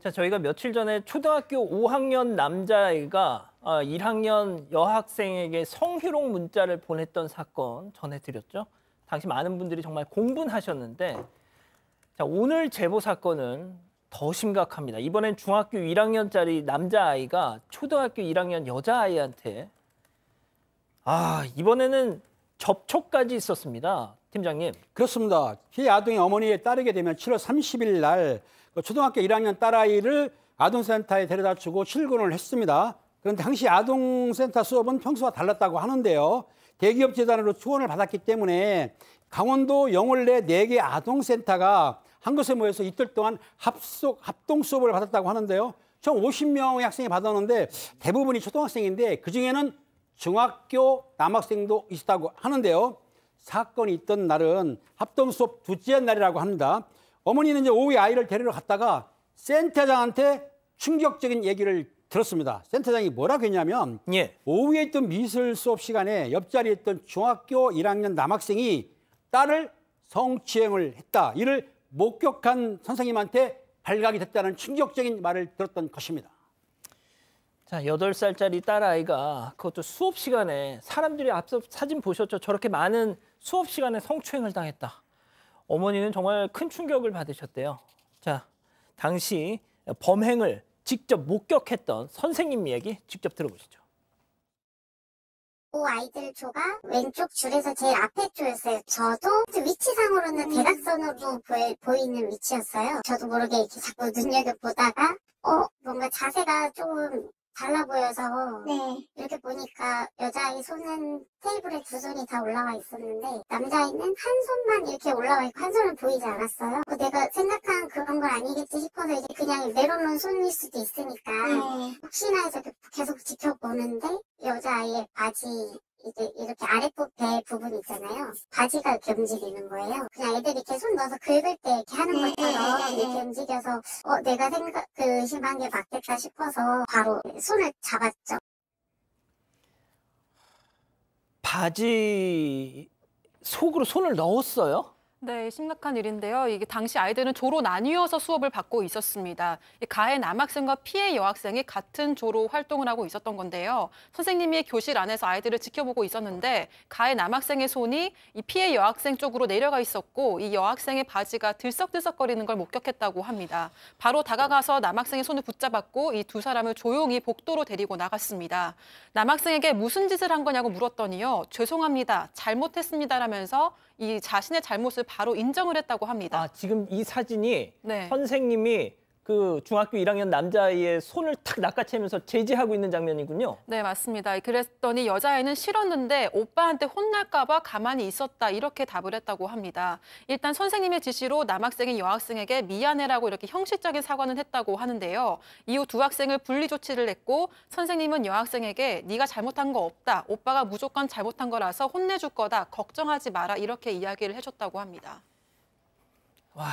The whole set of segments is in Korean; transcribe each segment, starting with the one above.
자, 저희가 며칠 전에 초등학교 5학년 남자아이가 1학년 여학생에게 성희롱 문자를 보냈던 사건 전해드렸죠. 당시 많은 분들이 정말 공분하셨는데, 자, 오늘 제보 사건은 더 심각합니다. 이번엔 중학교 1학년짜리 남자아이가 초등학교 1학년 여자아이한테 이번에는 접촉까지 있었습니다. 팀장님. 그렇습니다. 피해 아동의 어머니에 따르게 되면 7월 30일 날 초등학교 1학년 딸아이를 아동센터에 데려다 주고 출근을 했습니다. 그런데 당시 아동센터 수업은 평소와 달랐다고 하는데요. 대기업 재단으로 후원을 받았기 때문에 강원도 영월내 4개 아동센터가 한 곳에 모여서 이틀 동안 합동 수업을 받았다고 하는데요. 총 50명의 학생이 받았는데 대부분이 초등학생인데 그중에는 중학교 남학생도 있었다고 하는데요. 사건이 있던 날은 합동 수업 둘째 날이라고 합니다. 어머니는 이제 오후에 아이를 데리러 갔다가 센터장한테 충격적인 얘기를 들었습니다. 센터장이 뭐라고 했냐면 오후에 있던 미술 수업 시간에 옆자리에 있던 중학교 1학년 남학생이 딸을 성추행을 했다. 이를 목격한 선생님한테 발각이 됐다는 충격적인 말을 들었던 것입니다. 자, 8살짜리 딸아이가 그것도 수업 시간에 사람들이 앞서 사진 보셨죠? 저렇게 많은 수업 시간에 성추행을 당했다. 어머니는 정말 큰 충격을 받으셨대요. 자, 당시 범행을 직접 목격했던 선생님 이야기 직접 들어보시죠. 아이들 조가 왼쪽 줄에서 제일 앞에 조였어요. 저도 위치상으로는 대각선으로 보이는 위치였어요. 저도 모르게 이렇게 자꾸 눈여겨보다가 뭔가 자세가 조금 달라 보여서 이렇게 보니까 여자아이 손은 테이블에 두 손이 다 올라와 있었는데 남자아이는 한 손만 이렇게 올라와 있고 한 손은 보이지 않았어요. 내가 생각한 그런 건 아니겠지 싶어서 이제 그냥 내려놓은 손일 수도 있으니까 혹시나 해서 계속 지켜보는데 여자아이의 바지 이제 이렇게 아랫부배 부분 있잖아요. 바지가 이렇게 움직이는 거예요. 그냥 애들이 이렇게 손 넣어서 긁을 때 이렇게 하는 것처럼 이렇게 움직여서 내가 의심한 게 맞겠다 싶어서 바로 손을 잡았죠. 바지 속으로 손을 넣었어요? 네, 심각한 일인데요. 이게 당시 아이들은 조로 나뉘어서 수업을 받고 있었습니다. 가해 남학생과 피해 여학생이 같은 조로 활동을 하고 있었던 건데요. 선생님이 교실 안에서 아이들을 지켜보고 있었는데 가해 남학생의 손이 이 피해 여학생 쪽으로 내려가 있었고 이 여학생의 바지가 들썩들썩거리는 걸 목격했다고 합니다. 바로 다가가서 남학생의 손을 붙잡았고 이 두 사람을 조용히 복도로 데리고 나갔습니다. 남학생에게 무슨 짓을 한 거냐고 물었더니요. 죄송합니다. 잘못했습니다라면서 이 자신의 잘못을 바로 인정을 했다고 합니다. 지금 이 사진이 선생님이 그 중학교 1학년 남자아이의 손을 탁 낚아채면서 제지하고 있는 장면이군요. 네, 맞습니다. 그랬더니 여자아이는 싫었는데 오빠한테 혼날까 봐 가만히 있었다 이렇게 답을 했다고 합니다. 일단 선생님의 지시로 남학생이 여학생에게 미안해라고 이렇게 형식적인 사과는 했다고 하는데요. 이후 두 학생을 분리 조치를 했고 선생님은 여학생에게 네가 잘못한 거 없다. 오빠가 무조건 잘못한 거라서 혼내줄 거다. 걱정하지 마라 이렇게 이야기를 해줬다고 합니다. 와.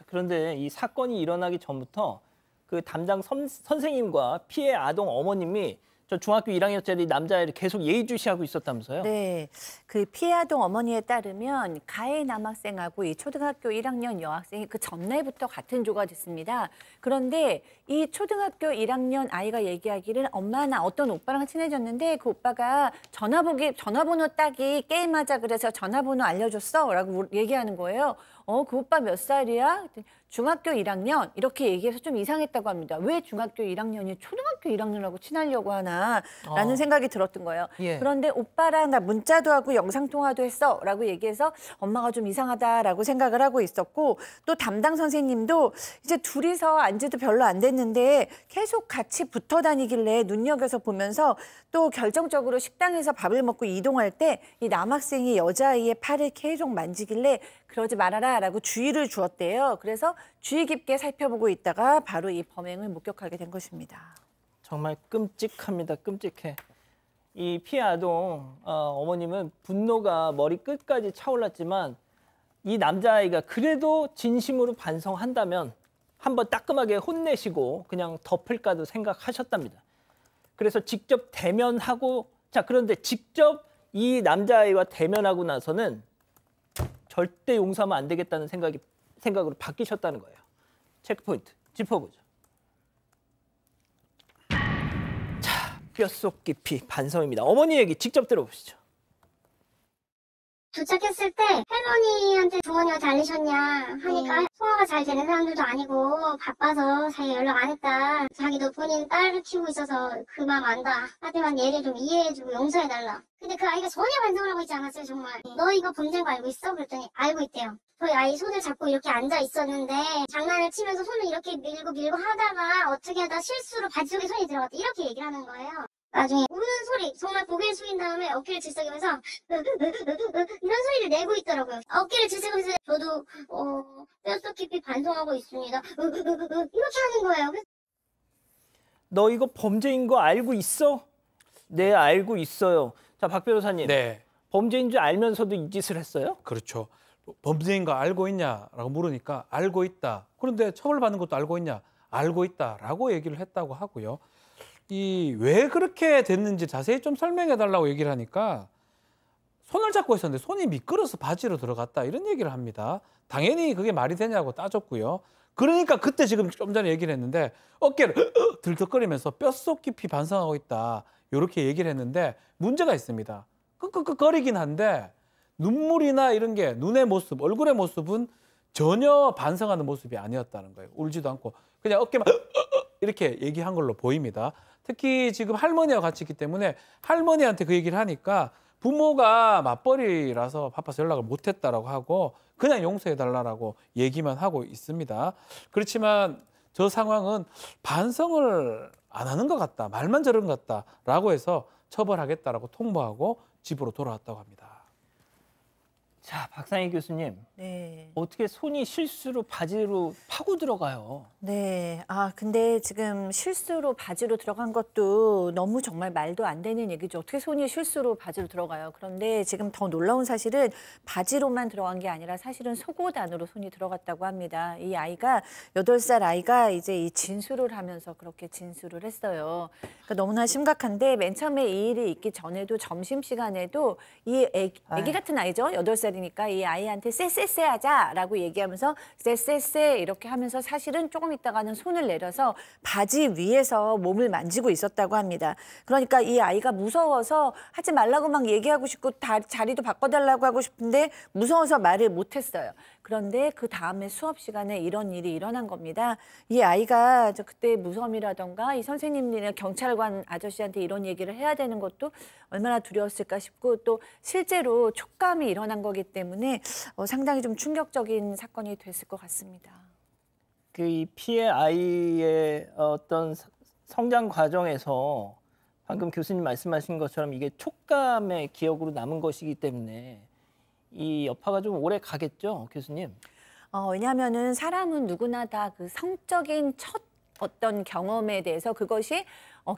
그런데 이 사건이 일어나기 전부터 그 담당 선생님과 피해 아동 어머님이 저 중학교 1학년짜리 남자아이를 계속 예의주시하고 있었다면서요? 네, 그 피해 아동 어머니에 따르면 가해 남학생하고 이 초등학교 1학년 여학생이 그 전날부터 같은 조가 됐습니다. 그런데 이 초등학교 1학년 아이가 얘기하기를 엄마 나 어떤 오빠랑 친해졌는데 그 오빠가 전화번호 따기 게임하자 그래서 전화번호 알려줬어 라고 얘기하는 거예요. 그 오빠 몇 살이야? 중학교 1학년 이렇게 얘기해서 좀 이상했다고 합니다. 왜 중학교 1학년이 초등학교 1학년하고 친하려고 하나 라는 생각이 들었던 거예요. 그런데 오빠랑 나 문자도 하고 영상통화도 했어 라고 얘기해서 엄마가 좀 이상하다라고 생각을 하고 있었고 또 담당 선생님도 이제 둘이서 안지도 별로 안 됐는데 계속 같이 붙어 다니길래 눈여겨서 보면서 또 결정적으로 식당에서 밥을 먹고 이동할 때 이 남학생이 여자아이의 팔을 계속 만지길래 그러지 말아라 라고 주의를 주었대요. 그래서 주의 깊게 살펴보고 있다가 바로 이 범행을 목격하게 된 것입니다. 정말 끔찍합니다. 끔찍해. 이 피해 아동 어머님은 분노가 머리 끝까지 차올랐지만 이 남자아이가 그래도 진심으로 반성한다면 한번 따끔하게 혼내시고 그냥 덮을까도 생각하셨답니다. 그래서 직접 대면하고 그런데 직접 이 남자아이와 대면하고 나서는 절대 용서하면 안 되겠다는 생각으로 바뀌셨다는 거예요. 체크포인트 짚어보죠. 뼛속 깊이 반성입니다. 어머니 얘기 직접 들어보시죠. 도착했을 때 할머니한테 부모님한테 알리셨냐 하니까 소화가 잘 되는 사람들도 아니고 바빠서 자기 연락 안 했다. 자기도 본인 딸을 키우고 있어서 그 마음 안다. 하지만 얘를 좀 이해해주고 용서해달라. 근데 그 아이가 전혀 반성을 하고 있지 않았어요. 정말. 너 이거 범죄인 거 알고 있어? 그랬더니 알고 있대요. 저희 아이 손을 잡고 이렇게 앉아 있었는데 장난을 치면서 손을 이렇게 밀고 하다가 어떻게 하다 실수로 바지 속에 손이 들어갔다. 이렇게 얘기를 하는 거예요. 나중에 우는 소리, 정말 고개를 숙인 다음에 어깨를 들썩이면서 이런 소리를 내고 있더라고요. 어깨를 들썩이면서 저도 뼛속 깊이 반성하고 있습니다. 이렇게 하는 거예요. 너 이거 범죄인 거 알고 있어? 네, 알고 있어요. 자, 박 변호사님. 네, 범죄인 줄 알면서도 이 짓을 했어요? 그렇죠. 범죄인 거 알고 있냐라고 물으니까 알고 있다. 그런데 처벌받는 것도 알고 있냐? 알고 있다라고 얘기를 했다고 하고요. 이 왜 그렇게 됐는지 자세히 좀 설명해 달라고 얘기를 하니까 손을 잡고 있었는데 손이 미끄러서 바지로 들어갔다 이런 얘기를 합니다. 당연히 그게 말이 되냐고 따졌고요. 그러니까 그때 지금 좀 전에 얘기를 했는데 어깨를 들썩거리면서 뼛속 깊이 반성하고 있다 이렇게 얘기를 했는데 문제가 있습니다. 끄끄끄거리긴 한데 눈물이나 이런 게 눈의 모습, 얼굴의 모습은 전혀 반성하는 모습이 아니었다는 거예요. 울지도 않고 그냥 어깨만 이렇게 얘기한 걸로 보입니다. 특히 지금 할머니와 같이 있기 때문에 할머니한테 그 얘기를 하니까 부모가 맞벌이라서 바빠서 연락을 못했다라고 하고 그냥 용서해달라고 얘기만 하고 있습니다. 그렇지만 저 상황은 반성을 안 하는 것 같다, 말만 저런 것 같다라고 해서 처벌하겠다라고 통보하고 집으로 돌아왔다고 합니다. 자, 박상희 교수님. 네. 어떻게 손이 실수로 바지로 파고 들어가요? 네. 근데 지금 실수로 바지로 들어간 것도 너무 정말 말도 안 되는 얘기죠. 어떻게 손이 실수로 바지로 들어가요? 그런데 지금 더 놀라운 사실은 바지로만 들어간 게 아니라 사실은 속옷 안으로 손이 들어갔다고 합니다. 이 아이가 8살 아이가 이제 이 진술을 하면서 그렇게 진술을 했어요. 그러니까 너무나 심각한데 맨 처음에 이 일이 있기 전에도 점심시간에도 이 애기 같은 아이죠. 8살이니까 이 아이한테 쎄쎄쎄 하자라고 얘기하면서 쎄쎄쎄 이렇게 하면서 사실은 조금 있다가는 손을 내려서 바지 위에서 몸을 만지고 있었다고 합니다. 그러니까 이 아이가 무서워서 하지 말라고 막 얘기하고 싶고 자리도 바꿔달라고 하고 싶은데 무서워서 말을 못했어요. 그런데 그 다음에 수업 시간에 이런 일이 일어난 겁니다. 이 아이가 그때 무섬이라던가 이 선생님이나 경찰관 아저씨한테 이런 얘기를 해야 되는 것도 얼마나 두려웠을까 싶고 또 실제로 촉감이 일어난 거기 때문에 상당히 좀 충격적인 사건이 됐을 것 같습니다. 이 피해 아이의 어떤 성장 과정에서 방금 교수님 말씀하신 것처럼 이게 촉감의 기억으로 남은 것이기 때문에 이 여파가 좀 오래 가겠죠, 교수님? 왜냐하면은 사람은 누구나 다 그 성적인 첫 어떤 경험에 대해서 그것이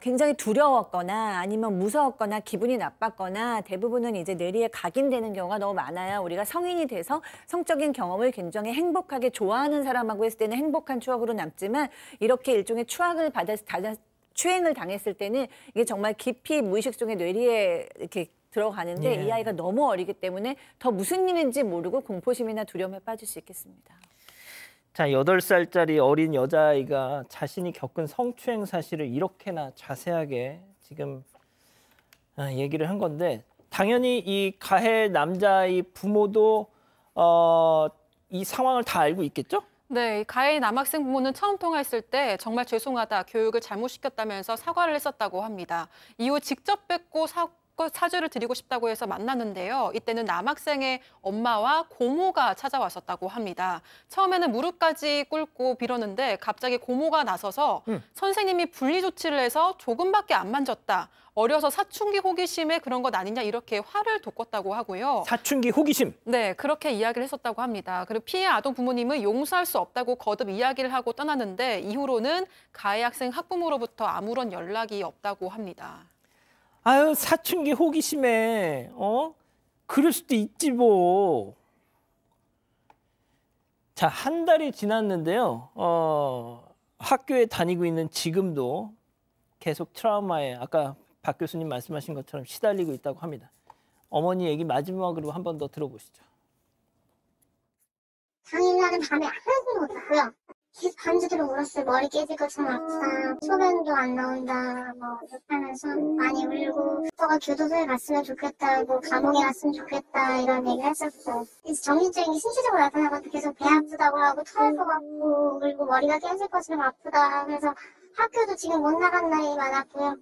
굉장히 두려웠거나 아니면 무서웠거나 기분이 나빴거나 대부분은 이제 뇌리에 각인되는 경우가 너무 많아요. 우리가 성인이 돼서 성적인 경험을 굉장히 행복하게 좋아하는 사람하고 했을 때는 행복한 추억으로 남지만 이렇게 일종의 추행을 당했을 때는 이게 정말 깊이 무의식 중에 뇌리에 이렇게 들어가는데 예. 이 아이가 너무 어리기 때문에 더 무슨 일인지 모르고 공포심이나 두려움에 빠질 수 있겠습니다. 자, 8살짜리 어린 여자아이가 자신이 겪은 성추행 사실을 이렇게나 자세하게 지금 얘기를 한 건데 당연히 이 가해 남자아이 부모도 이 상황을 다 알고 있겠죠? 네, 가해 남학생 부모는 처음 통화했을 때 정말 죄송하다, 교육을 잘못시켰다면서 사과를 했었다고 합니다. 이후 직접 뵙고 사죄를 드리고 싶다고 해서 만났는데요. 이때는 남학생의 엄마와 고모가 찾아왔었다고 합니다. 처음에는 무릎까지 꿇고 빌었는데 갑자기 고모가 나서서 선생님이 분리 조치를 해서 조금밖에 안 만졌다. 어려서 사춘기 호기심에 그런 것 아니냐 이렇게 화를 돋궜다고 하고요. 사춘기 호기심. 네, 그렇게 이야기를 했었다고 합니다. 그리고 피해 아동 부모님은 용서할 수 없다고 거듭 이야기를 하고 떠났는데 이후로는 가해 학생 학부모로부터 아무런 연락이 없다고 합니다. 아유, 사춘기 호기심에 그럴 수도 있지 뭐. 자, 한 달이 지났는데요. 학교에 다니고 있는 지금도 계속 트라우마에 아까 박 교수님 말씀하신 것처럼 시달리고 있다고 합니다. 어머니 얘기 마지막으로 한 번 더 들어보시죠. 당일날은 밤에 아무것도 못 잤고요. 계속 밤새도록 울었어요. 머리 깨질 것처럼 아프다. 소변도 안 나온다. 뭐 이렇게 하면서 많이 울고 오빠가 교도소에 갔으면 좋겠다. 감옥에 갔으면 좋겠다. 이런 얘기를 했었고 그래서 정신적인 게 신체적으로 나타나고 계속 배 아프다고 하고 토할 것 같고 그리고 머리가 깨질 것처럼 아프다. 그래서 학교도 지금 못 나간 날이 많았고요.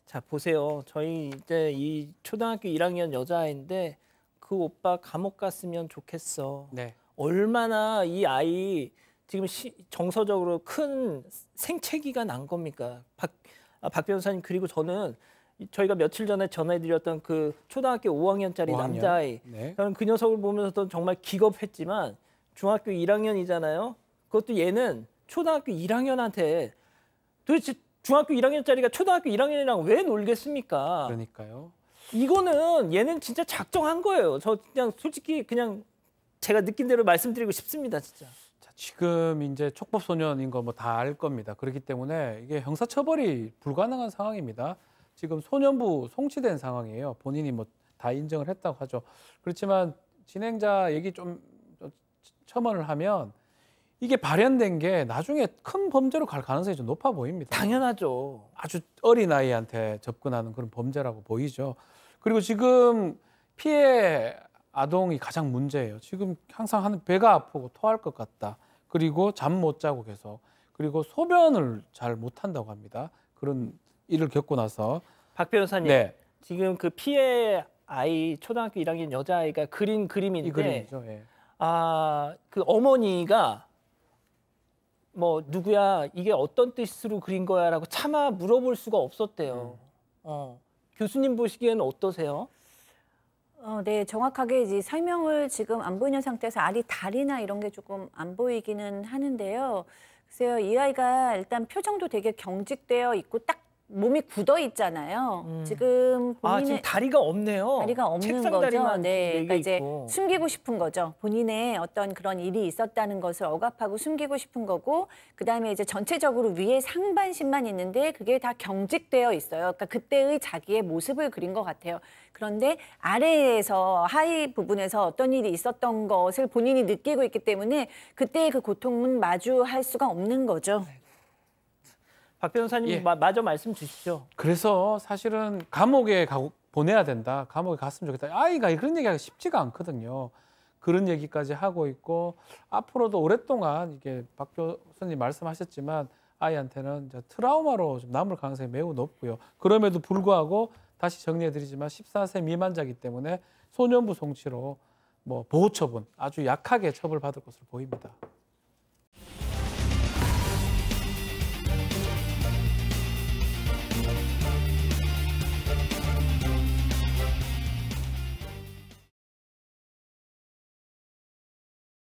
자, 보세요. 저희 이제 이 초등학교 1학년 여자아이인데 그 오빠 감옥 갔으면 좋겠어. 네. 얼마나 이 아이 지금 정서적으로 큰 생채기가 난 겁니까? 박 변호사님, 그리고 저는 저희가 며칠 전에 전해드렸던 그 초등학교 5학년짜리 5학년. 남자아이, 네. 저는 그 녀석을 보면서도 정말 기겁했지만 중학교 1학년이잖아요. 그것도 얘는 초등학교 1학년한테 도대체 중학교 1학년짜리가 초등학교 1학년이랑 왜 놀겠습니까? 그러니까요. 이거는 얘는 진짜 작정한 거예요. 저 그냥 솔직히 그냥 제가 느낀 대로 말씀드리고 싶습니다, 진짜. 자, 지금 이제 촉법 소년인 거 뭐 다 알 겁니다. 그렇기 때문에 이게 형사 처벌이 불가능한 상황입니다. 지금 소년부 송치된 상황이에요. 본인이 뭐 다 인정을 했다고 하죠. 그렇지만 진행자 얘기 좀 첨언을 하면 이게 발현된 게 나중에 큰 범죄로 갈 가능성이 좀 높아 보입니다. 당연하죠. 아주 어린 아이한테 접근하는 그런 범죄라고 보이죠. 그리고 지금 피해 아동이 가장 문제예요. 지금 항상 하는 배가 아프고 토할 것 같다. 그리고 잠 못 자고 계속. 그리고 소변을 잘 못한다고 합니다. 그런 일을 겪고 나서. 박 변호사님, 네, 지금 그 피해 아이 초등학교 1학년 여자아이가 그린 그림인데 이 그림이죠. 예. 그 어머니가 뭐 누구야 이게 어떤 뜻으로 그린 거야라고 차마 물어볼 수가 없었대요. 교수님 보시기에는 어떠세요? 네, 정확하게 이제 설명을 지금 안 보이는 상태에서 다리나 이런 게 조금 안 보이기는 하는데요. 글쎄요, 이 아이가 일단 표정도 되게 경직되어 있고 딱 몸이 굳어 있잖아요. 지금 지금 본인의 다리가 없네요. 다리가 없는 책상 거죠. 다리만 네, 그러니까 이제 있고. 숨기고 싶은 거죠. 본인의 어떤 그런 일이 있었다는 것을 억압하고 숨기고 싶은 거고, 그다음에 이제 전체적으로 위에 상반신만 있는데 그게 다 경직되어 있어요. 그러니까 그때의 자기의 모습을 그린 것 같아요. 그런데 아래에서 하위 부분에서 어떤 일이 있었던 것을 본인이 느끼고 있기 때문에 그때의 그 고통은 마주할 수가 없는 거죠. 박 변호사님 예. 마저 말씀 주시죠. 그래서 사실은 감옥에 보내야 된다. 감옥에 갔으면 좋겠다. 아이가 그런 얘기하기 쉽지가 않거든요. 그런 얘기까지 하고 있고 앞으로도 오랫동안 이게 박 교수님 말씀하셨지만 아이한테는 이제 트라우마로 좀 남을 가능성이 매우 높고요. 그럼에도 불구하고 다시 정리해드리지만 14세 미만자이기 때문에 소년부 송치로 뭐 보호처분 아주 약하게 처벌받을 것으로 보입니다.